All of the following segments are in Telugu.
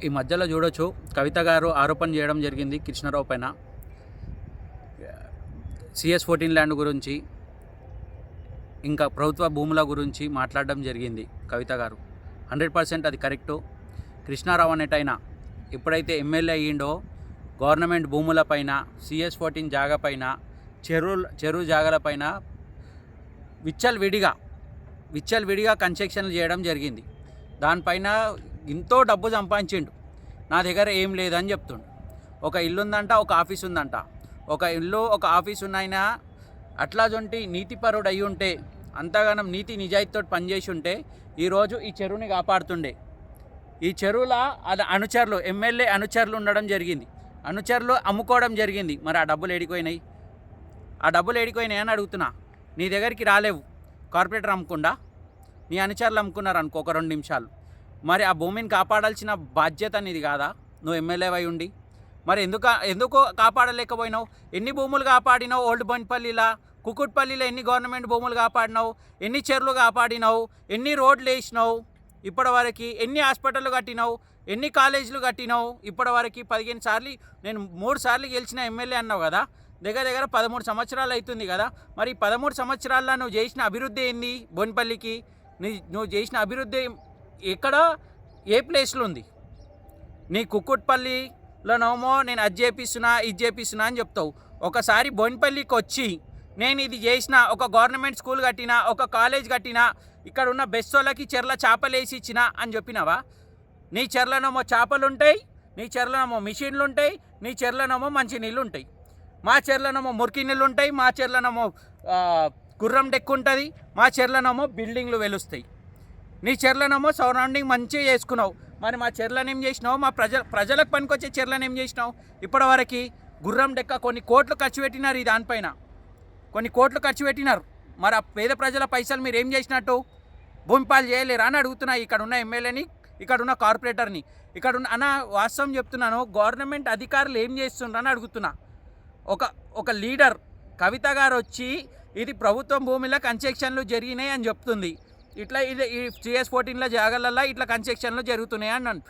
ఈ మధ్యలో చూడొచ్చు కవిత గారు ఆరోపణ చేయడం జరిగింది కృష్ణారావు పైన CS14 ల్యాండ్ గురించి, ఇంకా ప్రభుత్వ భూముల గురించి మాట్లాడడం జరిగింది కవిత గారు. 100% అది కరెక్టు. కృష్ణారావు అనేటైనా ఎప్పుడైతే ఎమ్మెల్యే అయ్యిండో గవర్నమెంట్ భూములపైన, CS14 జాగా పైన, చెరువు జాగాలపైన విచ్చలవిడిగా కన్స్ట్రక్షన్లు చేయడం జరిగింది. దానిపైన ఎంతో డబ్బు సంపాదించిండు. నా దగ్గర ఏం లేదని చెప్తుండు. ఒక ఇల్లు ఉందంట, ఒక ఆఫీస్ ఉందంట. ఒక ఇల్లు ఒక ఆఫీస్ ఉన్నాయినా అట్లాంటి నీతిపరుడు అయి ఉంటే, అంతగానం నీతి నిజాయితీతో పనిచేసి ఉంటే ఈరోజు ఈ చెరువుని కాపాడుతుండే. ఈ చెరువులో అది అనుచరులు, ఎమ్మెల్యే అనుచరులు ఉండడం జరిగింది. అనుచరులు అమ్ముకోవడం జరిగింది. మరి ఆ డబ్బులు ఏడిపోయినాయి? ఆ డబ్బులు ఏడిపోయినాయి అని అడుగుతున్నా. నీ దగ్గరికి రాలేవు. కార్పొరేటర్ అమ్ముకుండా నీ అనుచరులు అమ్ముకున్నారు అనుకో ఒక 2 నిమిషాలు. మరి ఆ భూమిని కాపాడాల్సిన బాధ్యత నీది కాదా? నువ్వు ఎమ్మెల్యే అయి ఉండి మరి ఎందుకు కాపాడలేకపోయినావు? ఎన్ని భూములు కాపాడినావు? ఓల్డ్ బోయినపల్లిలా, కుకుట్పల్లిలో ఎన్ని గవర్నమెంట్ భూములు కాపాడినావు? ఎన్ని చెరువులు కాపాడినావు? ఎన్ని రోడ్లు వేసినావు? ఇప్పటివరకు ఎన్ని హాస్పిటళ్ళు కట్టినావు? ఎన్ని కాలేజీలు కట్టినావు? ఇప్పటివరకు 15 సార్లు, నేను 3 సార్లు గెలిచిన ఎమ్మెల్యే అన్నావు కదా. దగ్గర 13 సంవత్సరాలు అవుతుంది కదా. మరి 13 సంవత్సరాల్లో నువ్వు చేసిన అభివృద్ధి ఏంది? బోయినపల్లికి నువ్వు చేసిన అభివృద్ధి ఎక్కడ, ఏ ప్లేస్లో ఉంది? నీ కుక్కుట్పల్లిలోనేమో నేను అది చేపిస్తున్నా, ఇది చేపిస్తున్నా అని చెప్తావు. ఒకసారి బోయినపల్లికి వచ్చి నేను ఇది చేసిన, ఒక గవర్నమెంట్ స్కూల్ కట్టినా, ఒక కాలేజ్ కట్టినా, ఇక్కడ ఉన్న బెస్సోళ్ళకి చెర్ల చేపలు వేసి ఇచ్చిన అని చెప్పినావా? నీ చెర్లనేమో చేపలు ఉంటాయి, నీ చెర్లనేమో మిషన్లు ఉంటాయి, నీ చెర్లనేమో మంచి నీళ్ళు ఉంటాయి. మా చెర్లనేమో మురికి నీళ్ళు ఉంటాయి, మా చెర్లనేమో గుర్రం డెక్కు ఉంటుంది, మా చెర్లనేమో బిల్డింగ్లు వెలుస్తాయి. నీ చెర్లనేమో సరౌండింగ్ మంచిగా చేసుకున్నావు. మరి మా చెర్లను ఏం చేసినావు? మా ప్రజలకు పనికొచ్చే చెర్లను ఏం చేసినావు? ఇప్పటివరకు గుర్రం డెక్క కొన్ని కోట్లు ఖర్చు పెట్టినారు. ఈ దానిపైన కొన్ని కోట్లు ఖర్చు పెట్టినారు. మరి ఆ పేద ప్రజల పైసలు మీరు ఏం చేసినట్టు? భూమిపాలు చేయలేరా అని అడుగుతున్నా. ఇక్కడ ఉన్న ఎమ్మెల్యేని, ఇక్కడ ఉన్న కార్పొరేటర్ని, ఇక్కడ ఉన్న అన్న వాస్తవం చెప్తున్నాను. గవర్నమెంట్ అధికారులు ఏం చేస్తుండ్రని అడుగుతున్నా. ఒక లీడర్ కవిత గారు వచ్చి ఇది ప్రభుత్వం భూమిలో కన్స్ట్రక్షన్లు జరిగినాయి అని చెప్తుంది. ఇట్లా ఇది ఈ CS14 జాగాలల్లో ఇట్లా కన్స్ట్రక్షన్లు జరుగుతున్నాయి అన్నాను.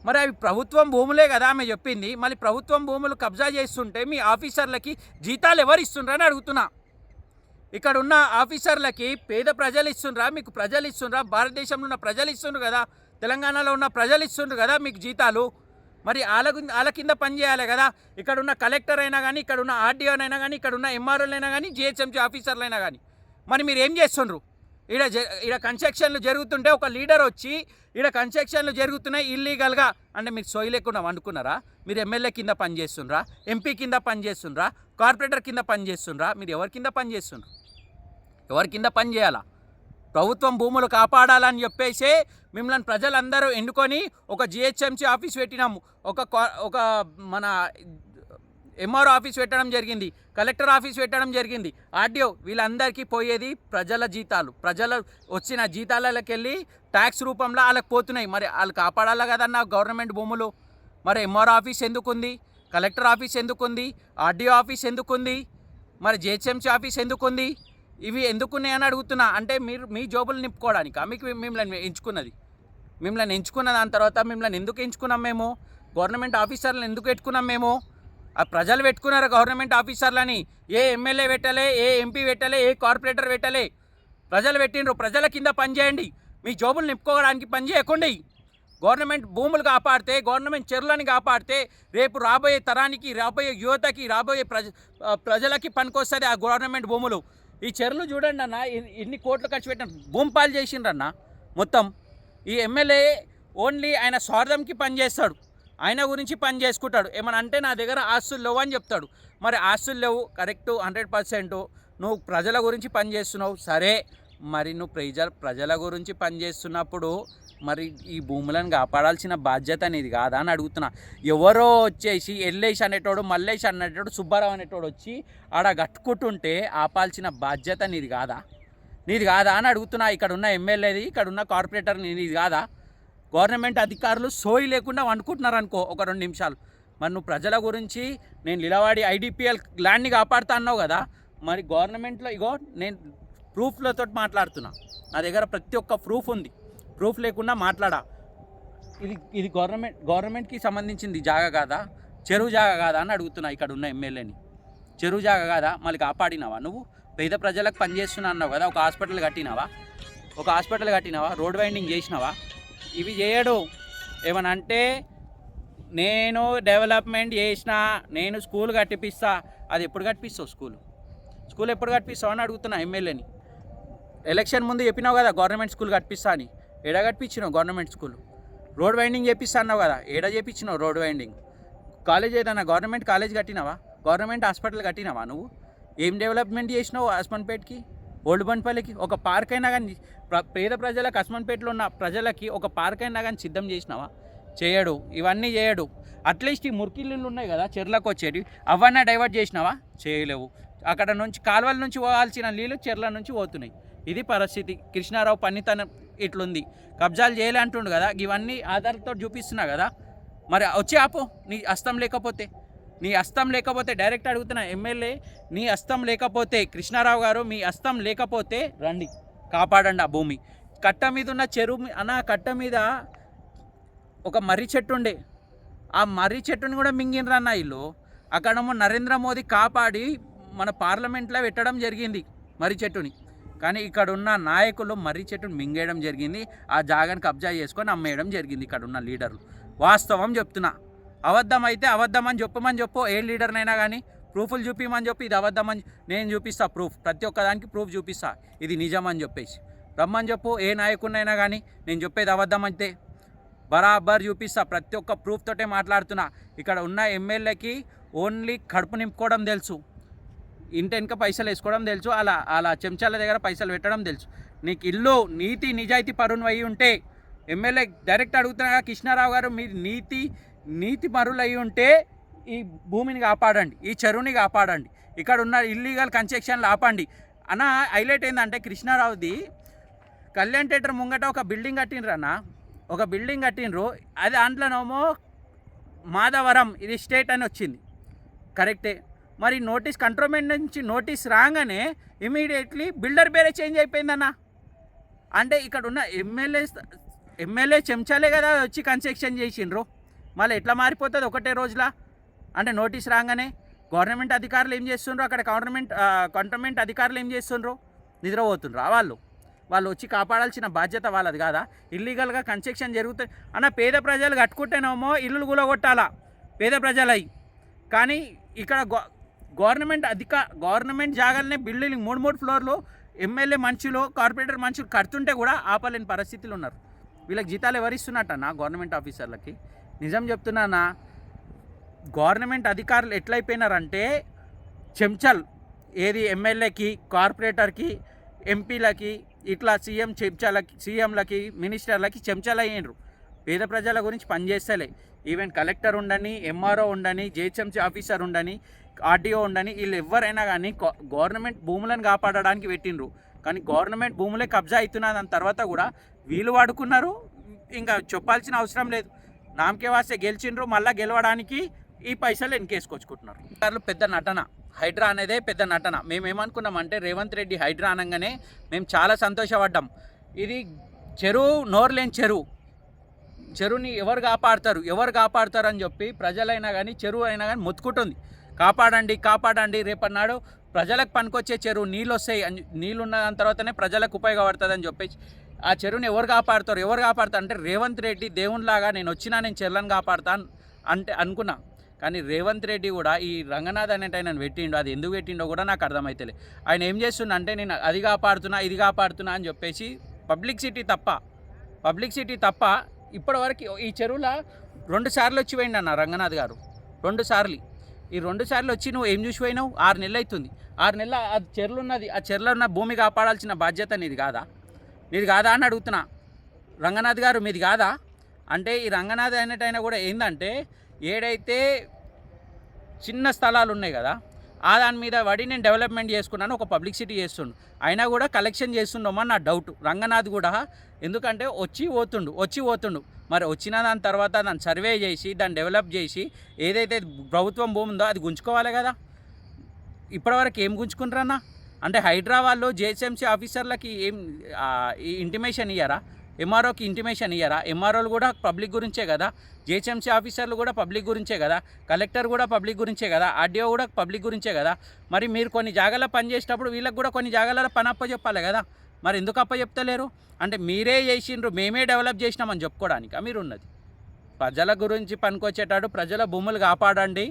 మరి అవి ప్రభుత్వం భూములే కదా ఆమె చెప్పింది. మళ్ళీ ప్రభుత్వం భూములు కబ్జా చేస్తుంటే మీ ఆఫీసర్లకి జీతాలు ఎవరు ఇస్తుండ్రని అడుగుతున్నా. ఇక్కడ ఉన్న ఆఫీసర్లకి పేద ప్రజలు ఇస్తుండ్రా? మీకు ప్రజలు ఇస్తుండ్రా? భారతదేశంలో ఉన్న ప్రజలు ఇస్తుండ్రు కదా, తెలంగాణలో ఉన్న ప్రజలు ఇస్తుండ్రు కదా మీకు జీతాలు. మరి వాళ్ళ కింద పనిచేయాలి కదా. ఇక్కడ ఉన్న కలెక్టర్ అయినా కానీ, ఇక్కడ ఉన్న RDOనైనా కానీ, ఇక్కడ ఉన్న MROలైనా కానీ, GHMC ఆఫీసర్లైనా కానీ, మరి మీరు ఏం చేస్తుండ్రు? ఈడ కన్స్ట్రక్షన్లు జరుగుతుంటే ఒక లీడర్ వచ్చి ఈడ కన్స్ట్రక్షన్లు జరుగుతున్నాయి ఇల్లీగల్గా అంటే మీరు సోయి లేకుండా వండుకున్నారా? మీరు ఎమ్మెల్యే కింద పనిచేస్తుండ్రా? MP కింద పనిచేస్తుండ్రా? కార్పొరేటర్ కింద పనిచేస్తుండ్రా? మీరు ఎవరి కింద పనిచేస్తుండ్రు? ఎవరి కింద పని చేయాలా? ప్రభుత్వం భూములు కాపాడాలని చెప్పేసి మిమ్మల్ని ప్రజలందరూ ఎన్నుకొని ఒక GHMC ఆఫీస్ పెట్టినాము, ఒక మన MRO ఆఫీస్ పెట్టడం జరిగింది, కలెక్టర్ ఆఫీస్ పెట్టడం జరిగింది, RDO. వీళ్ళందరికీ పోయేది ప్రజల జీతాలు. ప్రజలు వచ్చిన జీతాలకి వెళ్ళి ట్యాక్స్ రూపంలో వాళ్ళకి పోతున్నాయి. మరి వాళ్ళు కాపాడాలి కదన్న గవర్నమెంట్ భూములు. మరి MRO ఆఫీస్ ఎందుకుంది? కలెక్టర్ ఆఫీస్ ఎందుకుంది? RDO ఆఫీస్ ఎందుకుంది? మరి GHMC ఆఫీస్ ఎందుకుంది? ఇవి ఎందుకున్నాయని అడుగుతున్నా. అంటే మీరు మీ జోబులు నింపుకోవడానికి మీకు మిమ్మల్ని ఎంచుకున్న దాని తర్వాత మిమ్మల్ని ఎందుకు ఎంచుకున్నాం మేము? గవర్నమెంట్ ఆఫీసర్లను ఎందుకు పెట్టుకున్నాం మేము? ఆ ప్రజలు పెట్టుకున్నారు గవర్నమెంట్ ఆఫీసర్లని. ఏ ఎమ్మెల్యే పెట్టలే, ఏ MP పెట్టలే, ఏ కార్పొరేటర్ పెట్టలే, ప్రజలు పెట్టిండ్రు. ప్రజల కింద పనిచేయండి. మీ జోబులు నింపుకోవడానికి పని చేయకండి. గవర్నమెంట్ భూములు కాపాడితే, గవర్నమెంట్ చెరువులని కాపాడితే రేపు రాబోయే తరానికి, రాబోయే యువతకి, రాబోయే ప్రజలకి పనికొస్తుంది ఆ గవర్నమెంట్ భూములు. ఈ చెరువులు చూడండి అన్న, ఎన్ని కోట్లు ఖర్చు పెట్టిన భూమిపాలు చేసిండ్రన్న. మొత్తం ఈ ఎమ్మెల్యే ఓన్లీ ఆయన స్వార్థంకి పనిచేస్తాడు, ఆయన గురించి పని చేసుకుంటాడు. ఏమన్నా అంటే నా దగ్గర ఆస్తులు లేవు అని చెప్తాడు. మరి ఆస్తులు లేవు, కరెక్టు, 100%. నువ్వు ప్రజల గురించి పని చేస్తున్నావు సరే. మరి నువ్వు ప్రజల గురించి పని చేస్తున్నప్పుడు మరి ఈ భూములను కాపాడాల్సిన బాధ్యత అనేది కాదా అని అడుగుతున్నా. ఎవరో వచ్చేసి ఎల్లేసి అనేటోడు, మల్లేసి అనేటోడు, సుబ్బారావు అనేటోడు వచ్చి ఆడ కట్టుకుంటుంటే ఆపాల్సిన బాధ్యత నీది కాదా అని అడుగుతున్నా. ఇక్కడ ఉన్న ఎమ్మెల్యేది, ఇక్కడ ఉన్న కార్పొరేటర్ నీది కాదా? గవర్నమెంట్ అధికారులు సోయి లేకుండా వండుకుంటున్నారు అనుకో ఒక 2 నిమిషాలు. మరి నువ్వు ప్రజల గురించి నేను నిలబడి IDPL ల్యాండ్ని కాపాడుతా అన్నావు కదా. మరి గవర్నమెంట్లో ఇగో నేను ప్రూఫ్లతో మాట్లాడుతున్నా. నా దగ్గర ప్రతి ఒక్క ప్రూఫ్ ఉంది. ప్రూఫ్ లేకుండా మాట్లాడా. ఇది ఇది గవర్నమెంట్కి సంబంధించింది జాగా కాదా, చెరువు జాగా కాదా అని అడుగుతున్నా ఇక్కడ ఉన్న ఎమ్మెల్యేని. చెరువు జాగా కాదా, మళ్ళీ కాపాడినావా నువ్వు? పేద ప్రజలకు పనిచేస్తున్నా అన్నావు కదా, ఒక హాస్పిటల్ కట్టినావా, రోడ్ వైండింగ్ చేసినావా? ఇవి చేయడు. ఏమనంటే నేను డెవలప్మెంట్ చేసిన, నేను స్కూల్ కట్టిపిస్తా. అది ఎప్పుడు కట్టిస్తావు? స్కూల్ ఎప్పుడు కట్టిస్తావు అని అడుగుతున్నా ఎమ్మెల్యేని. ఎలక్షన్ ముందు చెప్పినావు కదా గవర్నమెంట్ స్కూల్ కట్టిస్తా అని. ఏడ కట్టించినావు గవర్నమెంట్ స్కూల్? రోడ్ వైండింగ్ చేపిస్తా అన్నావు కదా, ఏడ చేపించినావు రోడ్ వైండింగ్? కాలేజ్ ఏదన్నా గవర్నమెంట్ కాలేజ్ కట్టినావా? గవర్నమెంట్ హాస్పిటల్ కట్టినావా నువ్వు? ఏం డెవలప్మెంట్ చేసినావు హస్మన్పేట్కి, ఓల్డ్ బన్పల్లికి? ఒక పార్క్ అయినా కానీ పేద ప్రజలకు, హస్మన్పేటలో ఉన్న ప్రజలకి ఒక పార్క్ అయినా కానీ సిద్ధం చేసినావా? చేయడు. ఇవన్నీ చేయడు. అట్లీస్ట్ ఈ మురికిళ్ళు ఉన్నాయి కదా చెర్లకు వచ్చేవి, అవన్నీ డైవర్ట్ చేసినావా? చేయలేవు. అక్కడ నుంచి కాలువల నుంచి పోవాల్సిన నీళ్ళు చెర్ల నుంచి పోతున్నాయి. ఇది పరిస్థితి. కృష్ణారావు పనితనం ఇట్లుంది. కబ్జాలు చేయలే అంటుండు కదా, ఇవన్నీ ఆధారాలతో చూపిస్తున్నా కదా. మరి వచ్చి ఆపు. నీ హస్తం లేకపోతే డైరెక్ట్ అడుగుతున్నా ఎమ్మెల్యే, నీ హస్తం లేకపోతే, కృష్ణారావు గారు మీ హస్తం లేకపోతే రండి, కాపాడండి ఆ భూమి. కట్ట మీద ఉన్న చెరువు కట్ట మీద ఒక మర్రి చెట్టు ఉండే, ఆ మర్రి చెట్టుని కూడా మింగినరన్న ఇల్లు. అక్కడేమో నరేంద్ర మోదీ కాపాడి మన పార్లమెంట్లో పెట్టడం జరిగింది మర్రి చెట్టుని. కానీ ఇక్కడ ఉన్న నాయకులు మర్రి చెట్టును మింగేయడం జరిగింది. ఆ జాగాని కబ్జా చేసుకొని అమ్మేయడం జరిగింది ఇక్కడ ఉన్న లీడర్లు. వాస్తవం చెప్తున్నా. అబద్ధం అయితే అబద్ధం అని చెప్పు. ఏ లీడర్నైనా కానీ ప్రూఫ్లు చూపించమని చెప్పి, ఇది అబద్ధం అని నేను చూపిస్తా ప్రూఫ్, ప్రతి ఒక్కదానికి ప్రూఫ్ చూపిస్తా, ఇది నిజం అని చెప్పేసి రమ్మని చెప్పు. ఏ నాయకుడినైనా కానీ నేను చెప్పేది అబద్ధం అయితే బరాబర్ చూపిస్తా. ప్రతి ఒక్క ప్రూఫ్ తోటే మాట్లాడుతున్నా. ఇక్కడ ఉన్న ఎమ్మెల్యేకి ఓన్లీ కడుపు నింపుకోవడం తెలుసు, ఇంటెనక పైసలు వేసుకోవడం తెలుసు, అలా చెంచాల దగ్గర పైసలు పెట్టడం తెలుసు. నీకు ఇల్లు నీతి నిజాయితీ పరును అయి ఉంటే, ఎమ్మెల్యే డైరెక్ట్ అడుగుతున్నా కృష్ణారావు గారు, మీరు నీతి పరులు అయి ఉంటే ఈ భూమిని కాపాడండి, ఈ చెరువుని కాపాడండి, ఇక్కడ ఉన్న ఇల్లీగల్ కన్స్ట్రక్షన్లు ఆపండి. అన్న హైలైట్ ఏంటంటే కృష్ణారావుది కళ్యాణ్ థియేటర్ ముంగట ఒక బిల్డింగ్ కట్టిండ్రు. అది దాంట్లోనేమో మాధవరం ఇది స్టేట్ అని వచ్చింది, కరెక్టే. మరి కంట్రోల్మెంట్ నుంచి నోటీస్ రాగానే ఇమీడియట్లీ బిల్డర్ పేరే చేంజ్ అయిపోయిందన్న. అంటే ఇక్కడ ఉన్న ఎమ్మెల్యే చెంచాలే కదా వచ్చి కన్స్ట్రక్షన్ చేసిండ్రు. మళ్ళీ ఎట్లా మారిపోతుంది ఒకటే రోజులా? అంటే నోటీస్ రాగానే గవర్నమెంట్ అధికారులు ఏం చేస్తుండ్రు, అక్కడ కంటోన్మెంట్ అధికారులు ఏం చేస్తుండ్రు? నిద్రపోతుండ్రు. వాళ్ళు వచ్చి కాపాడాల్సిన బాధ్యత వాళ్ళది కాదా? ఇల్లీగల్గా కన్స్ట్రక్షన్ జరుగుతుంది అన్న. పేద ప్రజలు కట్టుకుంటేనేమో ఇల్లులు కూలగొట్టాలా పేద ప్రజలై. కానీ ఇక్కడ గవర్నమెంట్ జాగాలనే బిల్డింగ్ 3 ఫ్లోర్లు ఎమ్మెల్యే మనుషులు, కార్పొరేటర్ మనుషులు కడుతుంటే కూడా ఆపలేని పరిస్థితులు ఉన్నారు. వీళ్ళకి జీతాలు ఎవరిస్తున్నట్టన్నా గవర్నమెంట్ ఆఫీసర్లకి? నిజం చెప్తున్నానా, గవర్నమెంట్ అధికారులు ఎట్లయిపోయినారంటే చెంచల్. ఏది ఎమ్మెల్యేకి, కార్పొరేటర్కి, ఎంపీలకి, ఇట్లా సీఎంలకి, మినిస్టర్లకి చెంచాలు అయ్యిండ్రు. పేద ప్రజల గురించి పనిచేస్తలే. ఈవెన్ కలెక్టర్ ఉండని, ఎంఆర్ఓ ఉండని, జిహెచ్ఎంసీ ఆఫీసర్ ఉండని, ఆర్టీఓ ఉండని, వీళ్ళు ఎవరైనా కానీ గవర్నమెంట్ భూములను కాపాడడానికి పెట్టిండ్రు. కానీ గవర్నమెంట్ భూములే కబ్జా అవుతున్నా దాని తర్వాత కూడా వీళ్ళు వాడుకున్నారు. ఇంకా చెప్పాల్సిన అవసరం లేదు. నామకే వాస్తే గెలిచిండ్రు, మళ్ళీ గెలవడానికి ఈ పైసలు వెనకేసుకొచ్చుకుంటున్నారు. పెద్ద నటన, హైడ్రా అనేదే పెద్ద నటన. మేమేమనుకున్నామంటే రేవంత్ రెడ్డి హైడ్రా అనగానే మేము చాలా సంతోషపడ్డాం. ఇది నోరులేని చెరువుని ఎవరు కాపాడుతారు అని చెప్పి ప్రజలైనా కానీ చెరువు అయినా కానీ మొత్తుకుంటుంది, కాపాడండి. రేపన్నాడు ప్రజలకు పనికొచ్చే చెరువు, నీళ్ళు వస్తాయి, నీళ్ళు ఉన్న దాని తర్వాతనే ప్రజలకు ఉపయోగపడుతుంది అని చెప్పేసి ఆ చెరువుని ఎవరు కాపాడుతారు అంటే రేవంత్ రెడ్డి దేవునిలాగా నేను చెర్లను కాపాడుతాను అంటే అనుకున్నా. కానీ రేవంత్ రెడ్డి కూడా ఈ రంగనాథ్ అనేటి ఆయన పెట్టిండు. అది ఎందుకు పెట్టిండో కూడా నాకు అర్థమవుతలే. ఆయన ఏం చేస్తుండ అంటే నేను అది కాపాడుతున్నా ఇది కాపాడుతున్నా అని చెప్పేసి పబ్లిసిటీ తప్ప ఇప్పటివరకు ఈ చెరువులో 2 సార్లు వచ్చి పోయిండు అన్న రంగనాథ్ గారు. 2 సార్లు. ఈ 2 సార్లు వచ్చి నువ్వు ఏం చూసి పోయినావు? 6 నెలలు అవుతుంది. 6 నెలల ఆ చెరువులో ఉన్న భూమి కాపాడాల్సిన బాధ్యత నీది కాదా అని అడుగుతున్నా. రంగనాథ్ గారు మీది కాదా అంటే ఈ రంగనాథ్ అనేటైనా కూడా ఏంటంటే ఏడైతే చిన్న స్థలాలు ఉన్నాయి కదా ఆ దాని మీద పడి నేను డెవలప్మెంట్ చేసుకున్నాను, ఒక పబ్లిసిటీ చేస్తుండు. అయినా కూడా కలెక్షన్ చేస్తుండమని నా డౌట్. రంగనాథ్ కూడా ఎందుకంటే వచ్చి పోతుండు. మరి వచ్చిన దాని తర్వాత దాన్ని సర్వే చేసి దాన్ని డెవలప్ చేసి ఏదైతే ప్రభుత్వం భూమి ఉందో అది గుంజుకోవాలి కదా. ఇప్పటివరకు ఏం గుంజుకుంటారన్నా? అంటే హైడ్రా వాళ్ళు జిహెచ్ఎంసీ ఆఫీసర్లకి ఏం ఇంటిమేషన్ ఇయ్యారా? ఎంఆర్ఓకి ఇంటిమేషన్ ఇయ్యరా? ఎంఆర్ఓలు కూడా పబ్లిక్ గురించే కదా, జిహెచ్ఎంసీ ఆఫీసర్లు కూడా పబ్లిక్ గురించే కదా, కలెక్టర్ కూడా పబ్లిక్ గురించే కదా, ఆర్డీఓ కూడా పబ్లిక్ గురించే కదా. మరి మీరు కొన్ని జాగాల్లో పని చేసేటప్పుడు వీళ్ళకి కూడా కొన్ని జాగాలలో పని అప్పచెప్పాలి కదా. మరి ఎందుకు అప్పచెప్తలేరు? అంటే మీరే చేసిండ్రు, మేమే డెవలప్ చేసినామని చెప్పుకోవడానికి మీరు ఉన్నది. ప్రజల గురించి పనికొచ్చేటట్టు ప్రజల భూములు కాపాడండి.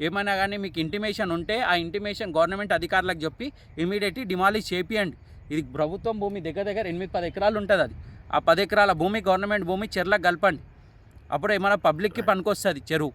ఏమైనా కానీ మీకు ఇంటిమేషన్ ఉంటే ఆ ఇంటిమేషన్ గవర్నమెంట్ అధికారులకు చెప్పి ఇమీడియట్లీ డిమాలిష్ చేపియండి. ఇది ప్రభుత్వం భూమి, దగ్గర దగ్గర 8-10 ఎకరాలు ఉంటుంది. అది ఆ 10 ఎకరాల భూమి గవర్నమెంట్ భూమి చెర్లకు కలపండి. అప్పుడు ఏమైనా పబ్లిక్కి పనికొస్తుంది చెరువు.